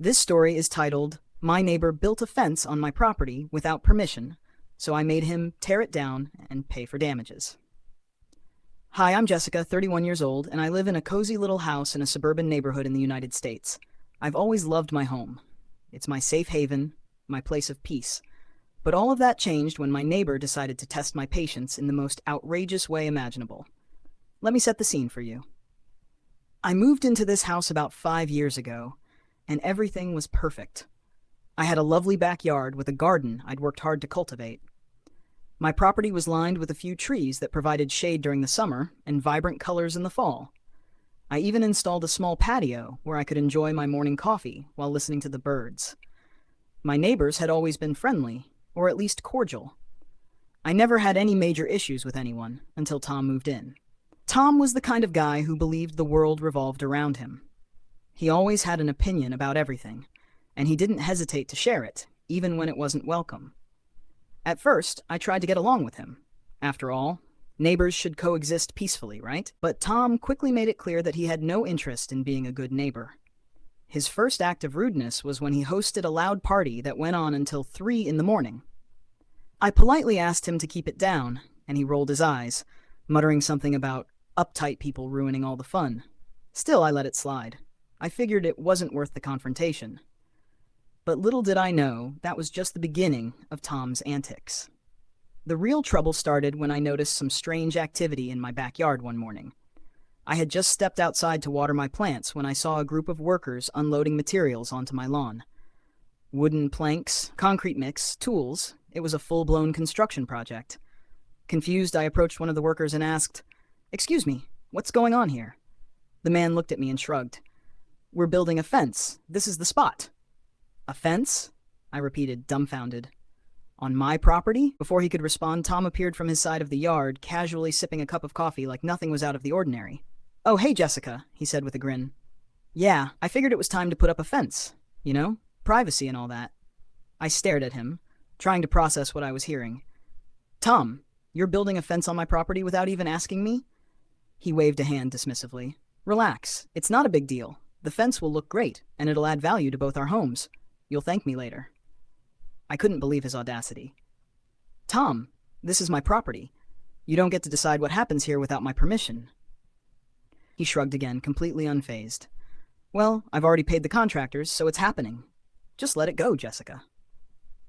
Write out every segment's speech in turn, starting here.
This story is titled, My Neighbor Built a Fence on My Property Without Permission, so I made him tear it down and pay for damages. Hi, I'm Jessica, 31 years old, and I live in a cozy little house in a suburban neighborhood in the United States. I've always loved my home. It's my safe haven, my place of peace. But all of that changed when my neighbor decided to test my patience in the most outrageous way imaginable. Let me set the scene for you. I moved into this house about 5 years ago, and everything was perfect. I had a lovely backyard with a garden I'd worked hard to cultivate. My property was lined with a few trees that provided shade during the summer and vibrant colors in the fall. I even installed a small patio where I could enjoy my morning coffee while listening to the birds. My neighbors had always been friendly, or at least cordial. I never had any major issues with anyone until Tom moved in. Tom was the kind of guy who believed the world revolved around him. He always had an opinion about everything, and he didn't hesitate to share it, even when it wasn't welcome. At first, I tried to get along with him. After all, neighbors should coexist peacefully, right? But Tom quickly made it clear that he had no interest in being a good neighbor. His first act of rudeness was when he hosted a loud party that went on until 3 in the morning. I politely asked him to keep it down, and he rolled his eyes, muttering something about uptight people ruining all the fun. Still, I let it slide. I figured it wasn't worth the confrontation. But little did I know, that was just the beginning of Tom's antics. The real trouble started when I noticed some strange activity in my backyard one morning. I had just stepped outside to water my plants when I saw a group of workers unloading materials onto my lawn. Wooden planks, concrete mix, tools. It was a full-blown construction project. Confused, I approached one of the workers and asked, "Excuse me, what's going on here?" The man looked at me and shrugged. "We're building a fence. This is the spot." "A fence?" I repeated, dumbfounded. "On my property?" Before he could respond, Tom appeared from his side of the yard, casually sipping a cup of coffee like nothing was out of the ordinary. "Oh, hey, Jessica," he said with a grin. "Yeah, I figured it was time to put up a fence. You know, privacy and all that." I stared at him, trying to process what I was hearing. "Tom, you're building a fence on my property without even asking me?" He waved a hand dismissively. "Relax, it's not a big deal. The fence will look great, and it'll add value to both our homes. You'll thank me later." I couldn't believe his audacity. "Tom, this is my property. You don't get to decide what happens here without my permission." He shrugged again, completely unfazed. "Well, I've already paid the contractors, so it's happening. Just let it go, Jessica."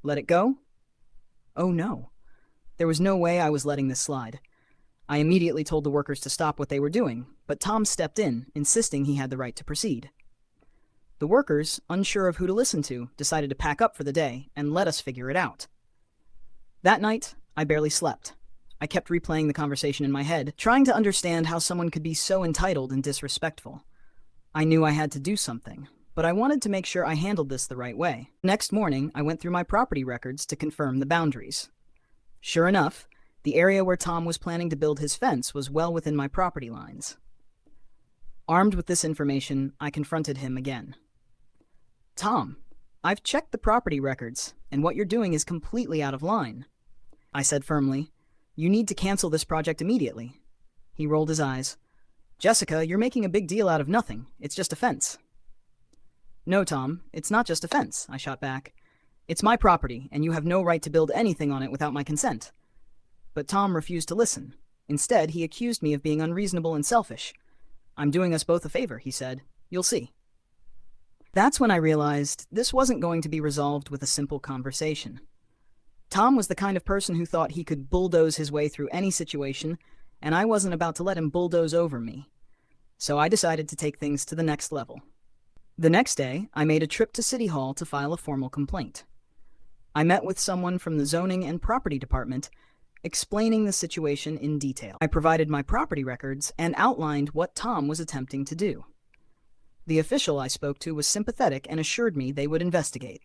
Let it go? Oh no. There was no way I was letting this slide. I immediately told the workers to stop what they were doing, but Tom stepped in, insisting he had the right to proceed. The workers, unsure of who to listen to, decided to pack up for the day and let us figure it out. That night, I barely slept. I kept replaying the conversation in my head, trying to understand how someone could be so entitled and disrespectful. I knew I had to do something, but I wanted to make sure I handled this the right way. Next morning, I went through my property records to confirm the boundaries. Sure enough, the area where Tom was planning to build his fence was well within my property lines. Armed with this information, I confronted him again. "Tom, I've checked the property records, and what you're doing is completely out of line," I said firmly. "You need to cancel this project immediately." He rolled his eyes. "Jessica, you're making a big deal out of nothing. It's just a fence." "No, Tom, it's not just a fence," I shot back. "It's my property, and you have no right to build anything on it without my consent." But Tom refused to listen. Instead, he accused me of being unreasonable and selfish. "I'm doing us both a favor," he said. "You'll see." That's when I realized this wasn't going to be resolved with a simple conversation. Tom was the kind of person who thought he could bulldoze his way through any situation, and I wasn't about to let him bulldoze over me. So I decided to take things to the next level. The next day, I made a trip to City Hall to file a formal complaint. I met with someone from the zoning and property department, explaining the situation in detail. I provided my property records and outlined what Tom was attempting to do. The official I spoke to was sympathetic and assured me they would investigate.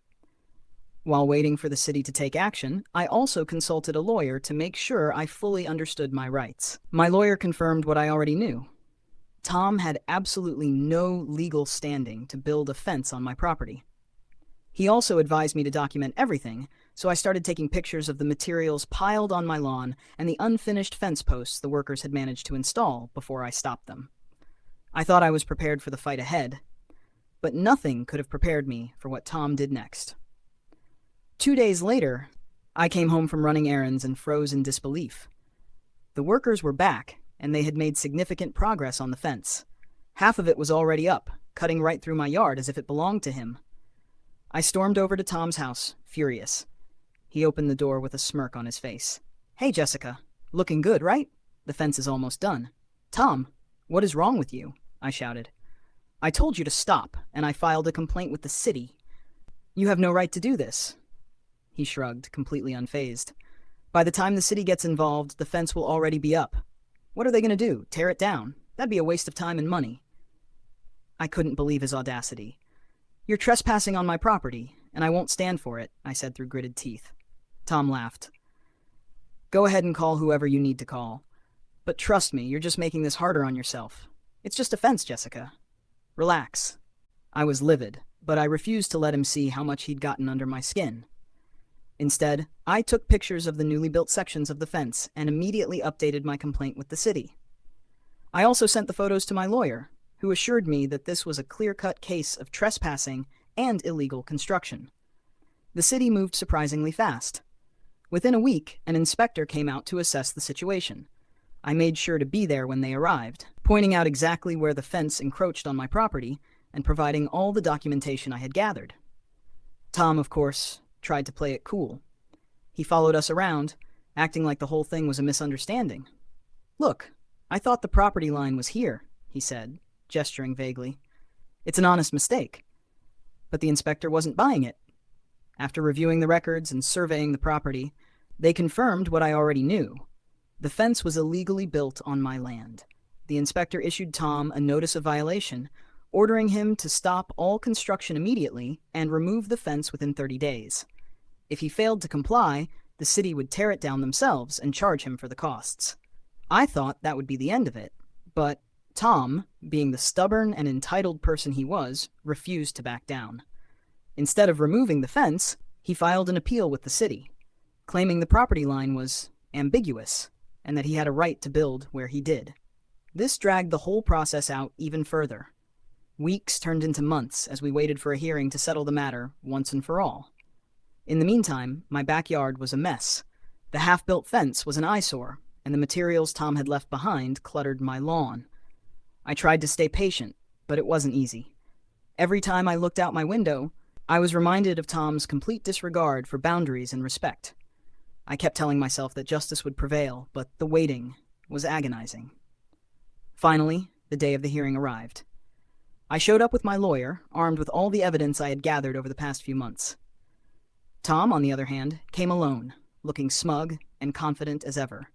While waiting for the city to take action, I also consulted a lawyer to make sure I fully understood my rights. My lawyer confirmed what I already knew. Tom had absolutely no legal standing to build a fence on my property. He also advised me to document everything, so I started taking pictures of the materials piled on my lawn and the unfinished fence posts the workers had managed to install before I stopped them. I thought I was prepared for the fight ahead, but nothing could have prepared me for what Tom did next. 2 days later, I came home from running errands and froze in disbelief. The workers were back, and they had made significant progress on the fence. Half of it was already up, cutting right through my yard as if it belonged to him. I stormed over to Tom's house, furious. He opened the door with a smirk on his face. "Hey, Jessica. Looking good, right? The fence is almost done." "Tom, what is wrong with you?" I shouted. "I told you to stop, and I filed a complaint with the city." "You have no right to do this." He shrugged, completely unfazed. "By the time the city gets involved, the fence will already be up. What are they going to do, tear it down? That'd be a waste of time and money." I couldn't believe his audacity. "You're trespassing on my property, and I won't stand for it," I said through gritted teeth. Tom laughed. "Go ahead and call whoever you need to call. But trust me, you're just making this harder on yourself. It's just a fence, Jessica. Relax." I was livid, but I refused to let him see how much he'd gotten under my skin. Instead, I took pictures of the newly built sections of the fence and immediately updated my complaint with the city. I also sent the photos to my lawyer, who assured me that this was a clear-cut case of trespassing and illegal construction. The city moved surprisingly fast. Within a week, an inspector came out to assess the situation. I made sure to be there when they arrived, pointing out exactly where the fence encroached on my property and providing all the documentation I had gathered. Tom, of course, tried to play it cool. He followed us around, acting like the whole thing was a misunderstanding. "Look, I thought the property line was here," he said, gesturing vaguely. "It's an honest mistake." But the inspector wasn't buying it. After reviewing the records and surveying the property, they confirmed what I already knew. The fence was illegally built on my land. The inspector issued Tom a notice of violation, ordering him to stop all construction immediately and remove the fence within 30 days. If he failed to comply, the city would tear it down themselves and charge him for the costs. I thought that would be the end of it, but Tom, being the stubborn and entitled person he was, refused to back down. Instead of removing the fence, he filed an appeal with the city, claiming the property line was ambiguous and that he had a right to build where he did. This dragged the whole process out even further. Weeks turned into months as we waited for a hearing to settle the matter once and for all. In the meantime, my backyard was a mess. The half-built fence was an eyesore, and the materials Tom had left behind cluttered my lawn. I tried to stay patient, but it wasn't easy. Every time I looked out my window, I was reminded of Tom's complete disregard for boundaries and respect. I kept telling myself that justice would prevail, but the waiting was agonizing. Finally, the day of the hearing arrived. I showed up with my lawyer, armed with all the evidence I had gathered over the past few months. Tom, on the other hand, came alone, looking smug and confident as ever.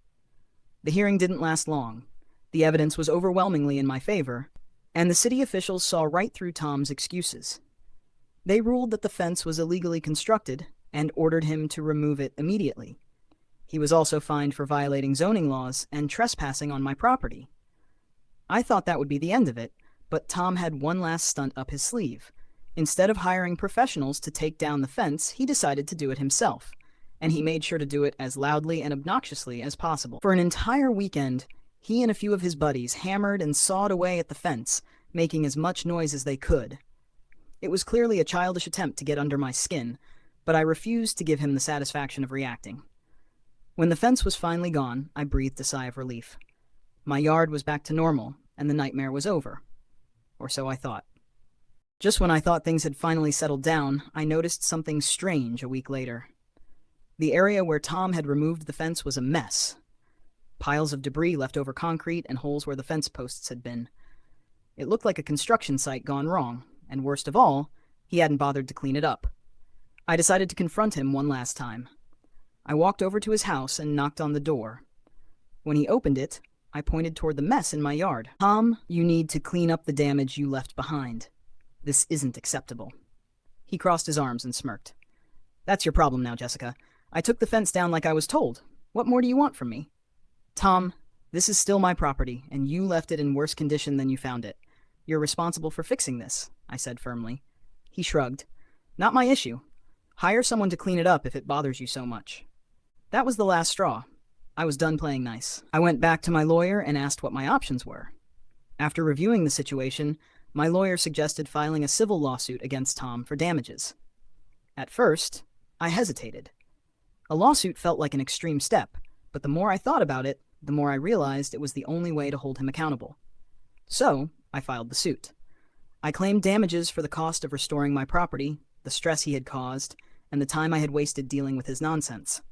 The hearing didn't last long. The evidence was overwhelmingly in my favor, and the city officials saw right through Tom's excuses. They ruled that the fence was illegally constructed and ordered him to remove it immediately. He was also fined for violating zoning laws and trespassing on my property. I thought that would be the end of it, but Tom had one last stunt up his sleeve. Instead of hiring professionals to take down the fence, he decided to do it himself, and he made sure to do it as loudly and obnoxiously as possible. For an entire weekend, he and a few of his buddies hammered and sawed away at the fence, making as much noise as they could. It was clearly a childish attempt to get under my skin, but I refused to give him the satisfaction of reacting. When the fence was finally gone, I breathed a sigh of relief. My yard was back to normal, and the nightmare was over. Or so I thought. Just when I thought things had finally settled down, I noticed something strange a week later. The area where Tom had removed the fence was a mess. Piles of debris left over concrete and holes where the fence posts had been. It looked like a construction site gone wrong, and worst of all, he hadn't bothered to clean it up. I decided to confront him one last time. I walked over to his house and knocked on the door. When he opened it, I pointed toward the mess in my yard. "Tom, you need to clean up the damage you left behind. This isn't acceptable." He crossed his arms and smirked. "That's your problem now, Jessica. I took the fence down like I was told. What more do you want from me?" "Tom, this is still my property, and you left it in worse condition than you found it. You're responsible for fixing this," I said firmly. He shrugged. "Not my issue. Hire someone to clean it up if it bothers you so much." That was the last straw. I was done playing nice. I went back to my lawyer and asked what my options were. After reviewing the situation, My lawyer suggested filing a civil lawsuit against Tom for damages. At first, I hesitated. A lawsuit felt like an extreme step, but the more I thought about it, the more I realized it was the only way to hold him accountable. So, I filed the suit. I claimed damages for the cost of restoring my property, the stress he had caused, and the time I had wasted dealing with his nonsense.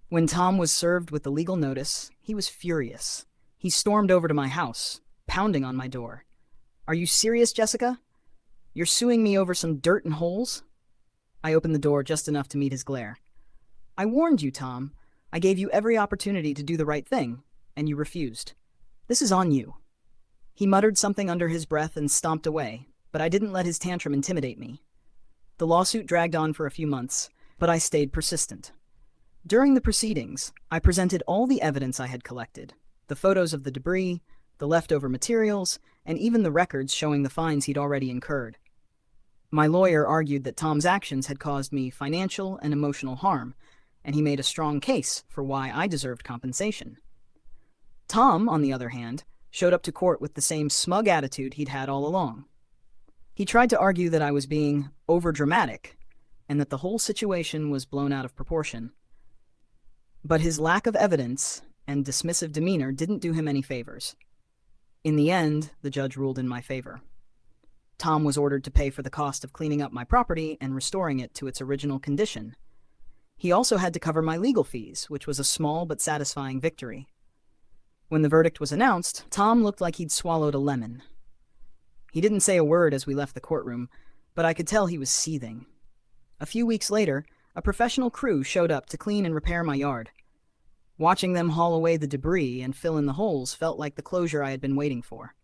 When Tom was served with the legal notice, he was furious. He stormed over to my house, pounding on my door. "Are you serious, Jessica? You're suing me over some dirt and holes?" I opened the door just enough to meet his glare. "I warned you, Tom. I gave you every opportunity to do the right thing, and you refused. This is on you." He muttered something under his breath and stomped away, but I didn't let his tantrum intimidate me. The lawsuit dragged on for a few months, but I stayed persistent. During the proceedings, I presented all the evidence I had collected, the photos of the debris, the leftover materials, and even the records showing the fines he'd already incurred. My lawyer argued that Tom's actions had caused me financial and emotional harm, and he made a strong case for why I deserved compensation. Tom, on the other hand, showed up to court with the same smug attitude he'd had all along. He tried to argue that I was being overdramatic and that the whole situation was blown out of proportion. But his lack of evidence and dismissive demeanor didn't do him any favors. In the end, the judge ruled in my favor. Tom was ordered to pay for the cost of cleaning up my property and restoring it to its original condition. He also had to cover my legal fees, which was a small but satisfying victory. When the verdict was announced, Tom looked like he'd swallowed a lemon. He didn't say a word as we left the courtroom, but I could tell he was seething. A few weeks later, a professional crew showed up to clean and repair my yard. Watching them haul away the debris and fill in the holes felt like the closure I had been waiting for.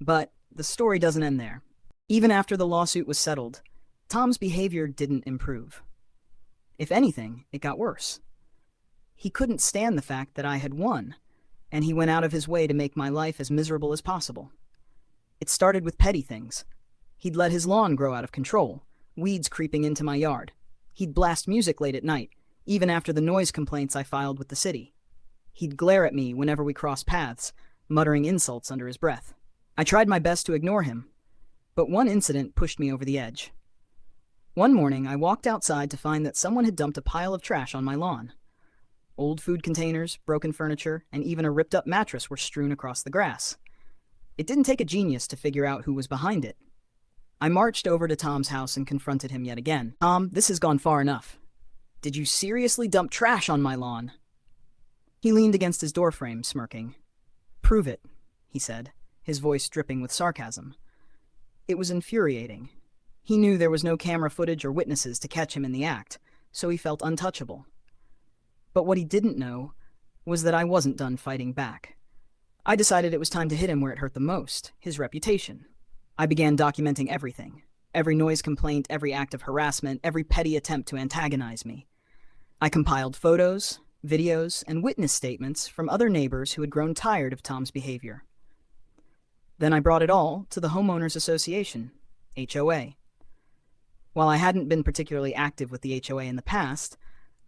But the story doesn't end there. Even after the lawsuit was settled, Tom's behavior didn't improve. If anything, it got worse. He couldn't stand the fact that I had won, and he went out of his way to make my life as miserable as possible. It started with petty things. He'd let his lawn grow out of control, weeds creeping into my yard. He'd blast music late at night, even after the noise complaints I filed with the city. He'd glare at me whenever we crossed paths, muttering insults under his breath. I tried my best to ignore him, but one incident pushed me over the edge. One morning, I walked outside to find that someone had dumped a pile of trash on my lawn. Old food containers, broken furniture, and even a ripped-up mattress were strewn across the grass. It didn't take a genius to figure out who was behind it. I marched over to Tom's house and confronted him yet again. "Tom, this has gone far enough. Did you seriously dump trash on my lawn?" He leaned against his doorframe, smirking. "Prove it," he said, his voice dripping with sarcasm. It was infuriating. He knew there was no camera footage or witnesses to catch him in the act, so he felt untouchable. But what he didn't know was that I wasn't done fighting back. I decided it was time to hit him where it hurt the most, his reputation. I began documenting everything. Every noise complaint, every act of harassment, every petty attempt to antagonize me. I compiled photos, videos, and witness statements from other neighbors who had grown tired of Tom's behavior. Then I brought it all to the Homeowners Association, HOA. While I hadn't been particularly active with the HOA in the past,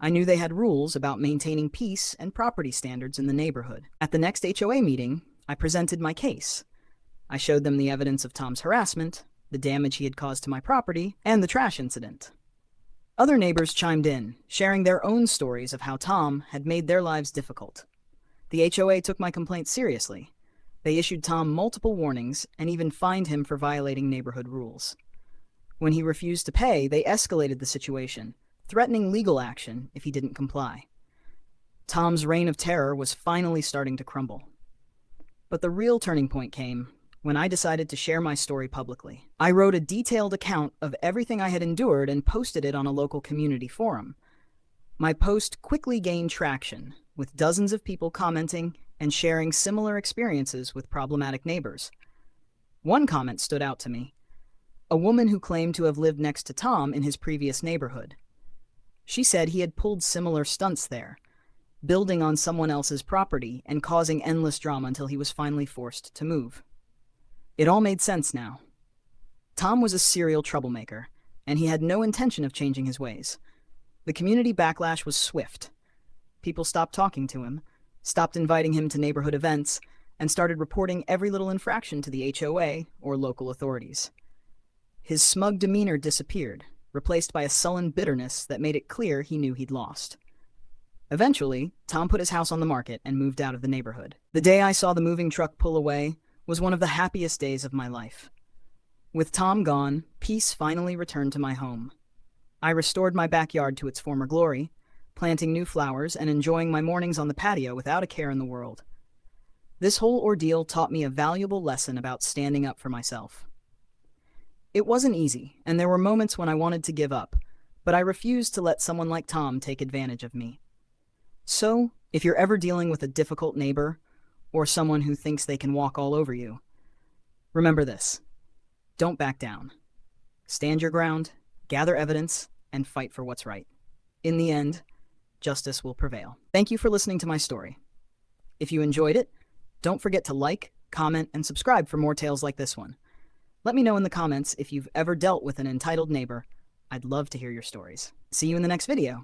I knew they had rules about maintaining peace and property standards in the neighborhood. At the next HOA meeting, I presented my case. I showed them the evidence of Tom's harassment, the damage he had caused to my property, and the trash incident. Other neighbors chimed in, sharing their own stories of how Tom had made their lives difficult. The HOA took my complaint seriously. They issued Tom multiple warnings and even fined him for violating neighborhood rules. When he refused to pay, they escalated the situation, threatening legal action if he didn't comply. Tom's reign of terror was finally starting to crumble. But the real turning point came when I decided to share my story publicly. I wrote a detailed account of everything I had endured and posted it on a local community forum. My post quickly gained traction, with dozens of people commenting and sharing similar experiences with problematic neighbors. One comment stood out to me. A woman who claimed to have lived next to Tom in his previous neighborhood. She said he had pulled similar stunts there, building on someone else's property and causing endless drama until he was finally forced to move. It all made sense now. Tom was a serial troublemaker, and he had no intention of changing his ways. The community backlash was swift. People stopped talking to him, stopped inviting him to neighborhood events, and started reporting every little infraction to the HOA or local authorities. His smug demeanor disappeared, replaced by a sullen bitterness that made it clear he knew he'd lost. Eventually, Tom put his house on the market and moved out of the neighborhood. The day I saw the moving truck pull away was one of the happiest days of my life. With Tom gone, peace finally returned to my home. I restored my backyard to its former glory, planting new flowers and enjoying my mornings on the patio without a care in the world. This whole ordeal taught me a valuable lesson about standing up for myself. It wasn't easy, and there were moments when I wanted to give up, but I refused to let someone like Tom take advantage of me. So, if you're ever dealing with a difficult neighbor, or someone who thinks they can walk all over you, remember this: don't back down. Stand your ground, gather evidence, and fight for what's right. In the end, justice will prevail. Thank you for listening to my story. If you enjoyed it, don't forget to like, comment, and subscribe for more tales like this one. Let me know in the comments if you've ever dealt with an entitled neighbor. I'd love to hear your stories. See you in the next video.